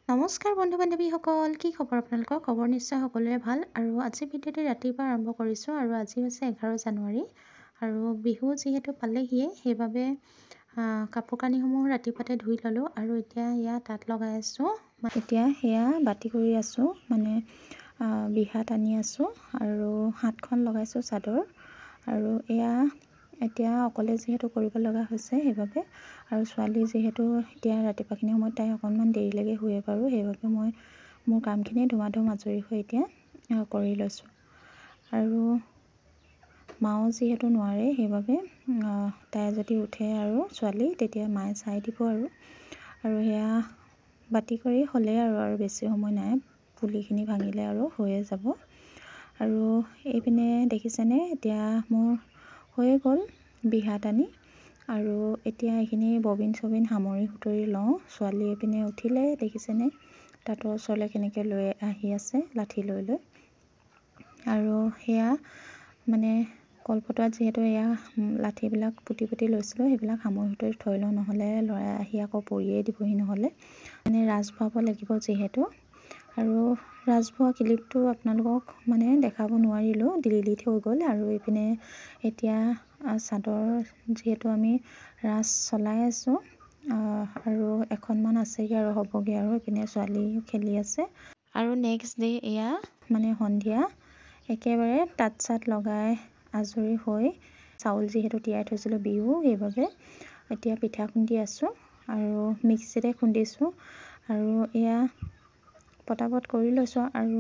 নমস্কাৰ বন্ধু বান্ধৱীসকল, কি খবৰ আপোনালোকৰ? খবৰ নিশ্চয় সকলোৰে ভাল। আৰু আজি ভিডিঅ'টি ৰাতিপুৱা আৰম্ভ কৰিছোঁ আৰু আজি হৈছে 11 জানুৱাৰী আৰু বিহু যিহেতু পালেহিয়ে সেইবাবে কাপোৰ কানিসমূহ ৰাতিপুৱাতে ধুই ল'লোঁ আৰু এতিয়া এয়া তাঁত লগাই আছোঁ। এতিয়া সেয়া বাতি কৰি আছোঁ, মানে বিহাত আনি আছোঁ আৰু হাতখন লগাইছোঁ চাদৰ। আৰু এয়া এতিয়া অকলে যিহেতু কৰিব লগা হৈছে সেইবাবে, আৰু ছোৱালী যিহেতু এতিয়া ৰাতিপুৱাখিনি সময়ত তাই অকণমান দেৰিলৈকে শুয়ে পাৰোঁ, সেইবাবে মই মোৰ কামখিনি ধুমাধুম আজৰি হৈ এতিয়া কৰি লৈছোঁ। আৰু মাও যিহেতু নোৱাৰে সেইবাবে তাই যদি উঠে আৰু ছোৱালী, তেতিয়া মায়ে চাই দিব আৰু সেয়া বাতি কৰি হ'লে আৰু বেছি সময় নাই, পুলিখিনি ভাঙিলে আৰু হৈয়ে যাব। আৰু এইপিনে দেখিছেনে, এতিয়া মোৰ হৈয়ে গ'ল বিহাত আনি, আৰু এতিয়া এইখিনি ববিন চবিন সামৰি সুতৰি লওঁ। ছোৱালী এইপিনে উঠিলে, দেখিছেনে তাঁতৰ ওচৰলৈ কেনেকৈ লৈ আহি আছে লাঠি লৈ লৈ। আৰু সেয়া মানে কলপতোৱাত যিহেতু এয়া লাঠিবিলাক পুতি পুতি লৈছিলোঁ, সেইবিলাক সামৰি সুতৰি থৈ লওঁ, নহ'লে ল'ৰাই আহি আকৌ পৰিয়েই দিবহি, নহ'লে মানে ৰাঁচ ভৰাব লাগিব যিহেতু। আৰু ৰাঁচ ভৰোৱা ক্লিপটো আপোনালোকক মানে দেখাব নোৱাৰিলোঁ, ডিলিট হৈ গ'ল। আৰু এইপিনে এতিয়া চাদৰ যিহেতু আমি ৰাঁচ চলাই আছোঁ আৰু এখনমান আছেগৈ আৰু হ'বগৈ, আৰু এইপিনে ছোৱালী খেলি আছে। আৰু নেক্সট ডে এয়া মানে সন্ধিয়া একেবাৰে তাঁত চাত লগাই আজৰি হৈ, চাউল যিহেতু তিয়াই থৈছিলোঁ বিহু, সেইবাবে এতিয়া পিঠা খুন্দি আছোঁ আৰু মিক্সিতে খুন্দিছোঁ। আৰু এয়া পটাপট কৰি লৈছোঁ আৰু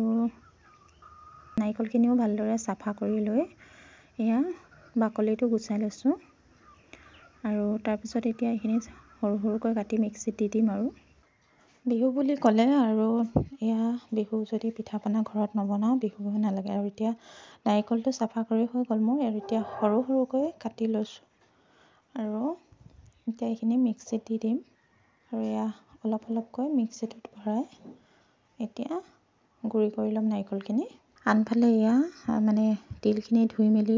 নাৰিকলখিনিও ভালদৰে চাফা কৰি লৈ এয়া বাকলিটো গুচাই লৈছোঁ। আৰু তাৰপিছত এতিয়া এইখিনি সৰু সৰুকৈ কাটি মিক্সিত দি দিম। আৰু বিহু বুলি ক'লে আৰু এয়া বিহু যদি পিঠা পনা ঘৰত নবনাওঁ বিহু নালাগে। আৰু এতিয়া নাৰিকলটো চাফা কৰি হৈ গ'ল মোৰ, আৰু এতিয়া সৰু সৰুকৈ কাটি লৈছোঁ আৰু এতিয়া এইখিনি মিক্সিত দি দিম। আৰু এয়া অলপ অলপকৈ মিক্সিটোত ভৰাই এতিয়া গুড়ি কৰি ল'ম নাৰিকলখিনি। আনফালে এয়া মানে তিলখিনি ধুই মেলি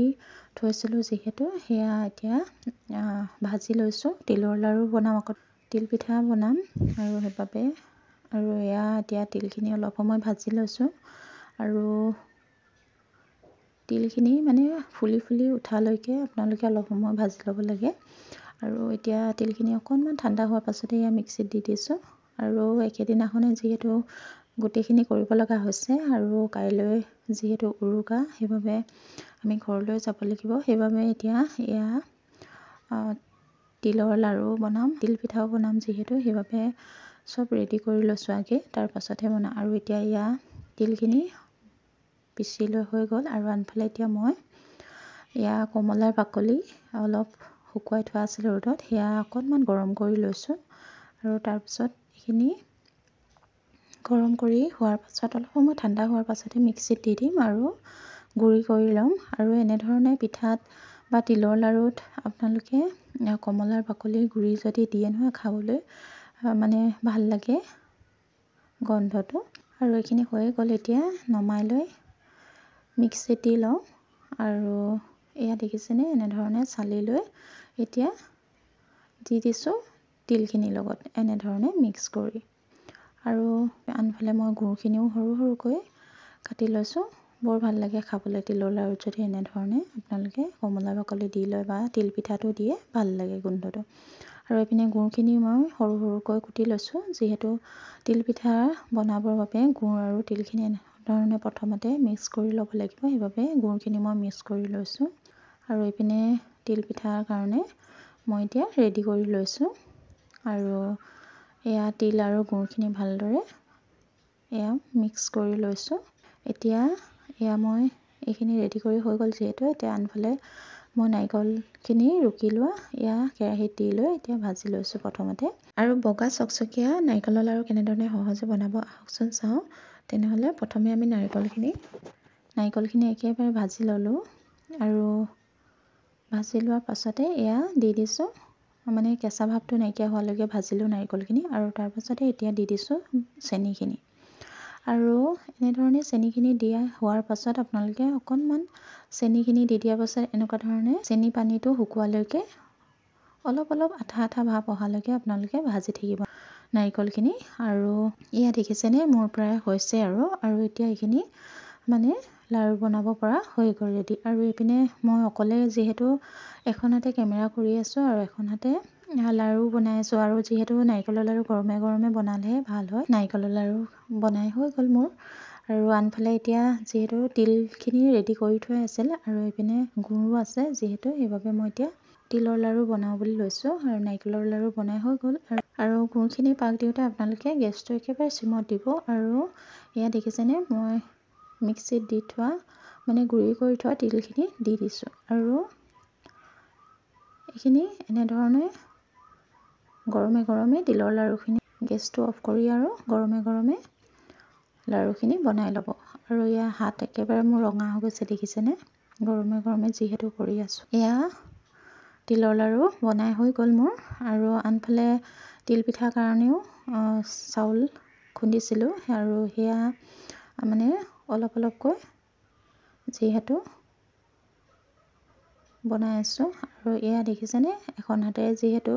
থৈছিলোঁ যিহেতু, সেয়া এতিয়া ভাজি লৈছোঁ। তিলৰ লাড়ু বনাম, আকৌ তিল পিঠা বনাম, আৰু সেইবাবে আৰু এয়া এতিয়া তিলখিনি অলপ সময় ভাজি লৈছোঁ। আৰু তিলখিনি মানে ফুলি ফুলি উঠালৈকে আপোনালোকে অলপ সময় ভাজি ল'ব লাগে। আৰু এতিয়া তিলখিনি অকণমান ঠাণ্ডা হোৱাৰ পাছতে এয়া মিক্সিত দি দিছোঁ। আৰু একেদিনাখনে যিহেতু গোটেইখিনি কৰিব লগা হৈছে, আৰু কাইলৈ যিহেতু উৰুকা, সেইবাবে আমি ঘৰলৈ যাব লাগিব। সেইবাবে এতিয়া এয়া তিলৰ লাড়ু বনাম, তিল পিঠাও বনাম যিহেতু, সেইবাবে চব ৰেডি কৰি লৈছোঁ আগে, তাৰ পাছতহে বনাম। আৰু এতিয়া এয়া তিলখিনি পিচি লৈ হৈ গ'ল। আৰু আনফালে এতিয়া মই এয়া কমলাৰ বাকলি অলপ শুকুৱাই থোৱা আছিল ৰ'দত, সেয়া অকণমান গৰম কৰি লৈছোঁ। আৰু তাৰপিছত এইখিনি গৰম কৰি হোৱাৰ পাছত অলপ সময় ঠাণ্ডা হোৱাৰ পাছতহে মিক্সিত দি দিম আৰু গুড়ি কৰি ল'ম। আৰু এনেধৰণে পিঠাত বা তিলৰ লাড়ুত আপোনালোকে কমলাৰ বাকলিৰ গুড়ি যদি দিয়ে নহয়, খাবলৈ মানে ভাল লাগে গন্ধটো। আৰু এইখিনি হৈয়ে গ'ল, এতিয়া নমাই লৈ মিক্সিত দি লওঁ। আৰু এয়া দেখিছেনে, এনেধৰণে চালি লৈ এতিয়া দি দিছোঁ তিলখিনিৰ লগত, এনেধৰণে মিক্স কৰি। আৰু আনফালে মই গুড়খিনিও সৰু সৰুকৈ কাটি লৈছোঁ। বৰ ভাল লাগে খাবলৈ তিলৰ লাড়ুত যদি এনেধৰণে আপোনালোকে কমলা বাকলি দি লয় বা তিলপিঠাটো দিয়ে, ভাল লাগে গোন্ধটো। আৰু এইপিনে গুড়খিনি মই সৰু সৰুকৈ কুটি লৈছোঁ, যিহেতু তিলপিঠা বনাবৰ বাবে গুড় আৰু তিলখিনি এনেধৰণে প্ৰথমতে মিক্স কৰি ল'ব লাগিব, সেইবাবে গুড়খিনি মই মিক্স কৰি লৈছোঁ। আৰু এইপিনে তিলপিঠাৰ কাৰণে মই এতিয়া ৰেডি কৰি লৈছোঁ। আৰু এয়া তিল আৰু গুড়খিনি ভালদৰে এয়া মিক্স কৰি লৈছোঁ। এতিয়া এয়া মই এইখিনি ৰেডি কৰি হৈ গ'ল যিহেতু, এতিয়া আনফালে মই নাৰিকলখিনি ৰুকি লোৱা এয়া কেৰাহীত দি লৈ এতিয়া ভাজি লৈছোঁ প্ৰথমতে। আৰু বগা চকচকীয়া নাৰিকলৰ লাড়ু কেনেধৰণে সহজে বনাব আহকচোন চাওঁ। তেনেহ'লে প্ৰথমে আমি নাৰিকলখিনি একেবাৰে ভাজি ল'লোঁ, আৰু ভাজি লোৱাৰ পাছতে এয়া দি দিছোঁ, মানে কেঁচা ভাৱটো নাইকিয়া হোৱালৈকে ভাজিলোঁ নাৰিকলখিনি। আৰু তাৰপাছতে এতিয়া দি দিছোঁ চেনিখিনি। আৰু এনেধৰণে চেনিখিনি দিয়া হোৱাৰ পাছত আপোনালোকে অকণমান চেনিখিনি দি দিয়াৰ পাছত এনেকুৱা ধৰণে চেনি পানীটো শুকোৱালৈকে অলপ অলপ আঠা আঠা ভাৱ অহালৈকে আপোনালোকে ভাজি থাকিব। নাৰিকলখিনি। আৰু এয়া দেখিছেনে মোৰ প্ৰায় হৈছে আৰু এতিয়া এইখিনি মানে লাড়ু বনাব পৰা হৈ গ'ল ৰেডি। আৰু এইপিনে মই অকলে যিহেতু এখন হাতে কেমেৰা কৰি আছোঁ আৰু এখন হাতে লাড়ু বনাই আছোঁ। আৰু যিহেতু নাৰিকলৰ লাড়ু গৰমে গৰমে বনালেহে ভাল হয়, নাৰিকলৰ লাড়ু বনাই হৈ গ'ল মোৰ। আৰু আনফালে এতিয়া যিহেতু তিলখিনি ৰেডি কৰি থোৱা আছিল আৰু এইপিনে গুড়ো আছে যিহেতু, সেইবাবে মই এতিয়া তিলৰ লাড়ু বনাওঁ বুলি লৈছোঁ। আৰু নাৰিকলৰ লাড়ু বনাই হৈ গ'ল। আৰু গুড়খিনি পাক দিওঁতে আপোনালোকে গেছটো একেবাৰে চিমত দিব। আৰু এয়া দেখিছেনে মই মিক্সিত দি থোৱা মানে গুড়ি কৰি থোৱা তিলখিনি দি দিছোঁ। আৰু এইখিনি এনেধৰণে গৰমে গৰমে তিলৰ লাড়ুখিনি গেছটো অফ কৰি আৰু গৰমে গৰমে লাড়ুখিনি বনাই ল'ব। আৰু এয়া হাত একেবাৰে মোৰ ৰঙা হৈ গৈছে দেখিছেনে, গৰমে গৰমে যিহেতু কৰি আছোঁ। এয়া তিলৰ লাড়ু বনাই হৈ গ'ল মোৰ। আৰু আনফালে তিলপিঠাৰ কাৰণেও চাউল খুন্দিছিলোঁ আৰু সেয়া মানে অলপ অলপকৈ যিহেতু বনাই আছোঁ। আৰু এয়া দেখিছেনে এখন হাতেৰে যিহেতু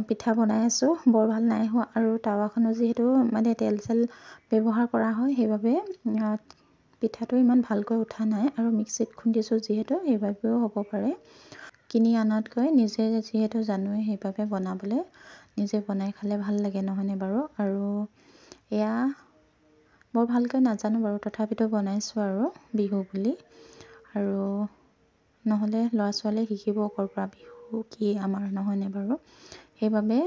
পিঠা বনাই আছোঁ, বৰ ভাল নাই হোৱা। আৰু টাৱাখনো যিহেতু মানে তেল চেল ব্যৱহাৰ কৰা হয়, সেইবাবে পিঠাটো ইমান ভালকৈ উঠা নাই। আৰু মিক্সিত খুন্দিছোঁ যিহেতু সেইবাবেও হ'ব পাৰে, কিনি আনাতকৈ নিজে যিহেতু জানোৱেই সেইবাবে বনাবলৈ নিজে বনাই খালে ভাল লাগে, নহয়নে বাৰু। আৰু এয়া বৰ ভালকৈ নাজানো বাৰু, তথাপিতো বনাইছোঁ আৰু বিহু বুলি। আৰু নহ'লে ল'ৰা ছোৱালীয়ে শিকিব ক'ৰ পৰা, বিহু কি আমাৰ, নহয়নে বাৰু। সেইবাবে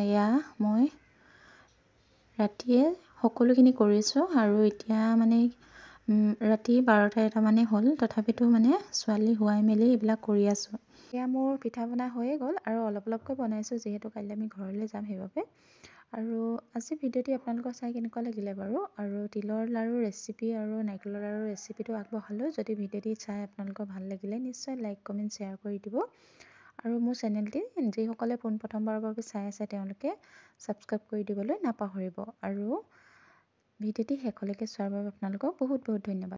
এয়া মই ৰাতিয়ে সকলোখিনি কৰিছোঁ। আৰু এতিয়া মানে ৰাতি 12টা-1টা মানে হ'ল, তথাপিতো মানে ছোৱালী শুৱাই মেলি এইবিলাক কৰি আছোঁ। এয়া মোৰ পিঠা বনা হৈয়ে গ'ল আৰু অলপ অলপকৈ বনাইছোঁ যিহেতু কাইলৈ আমি ঘৰলৈ যাম সেইবাবে। আৰু আজি ভিডিঅ'টি আপোনালোকৰ চাই কেনেকুৱা লাগিলে বাৰু। আৰু তিলৰ লাড়ু ৰেচিপি আৰু নাৰিকলৰ লাড়ু ৰেচিপিটো আগবঢ়ালোঁ। যদি ভিডিঅ'টি চাই আপোনালোকৰ ভাল লাগিলে নিশ্চয় লাইক কমেণ্ট শ্বেয়াৰ কৰি দিব। আৰু মোৰ চেনেলটি যিসকলে পোনপ্ৰথমবাৰৰ বাবে চাই আছে তেওঁলোকে ছাবস্ক্ৰাইব কৰি দিবলৈ নাপাহৰিব। আৰু ভিডিঅ'টি শেষলৈকে চোৱাৰ বাবে আপোনালোকক বহুত বহুত ধন্যবাদ।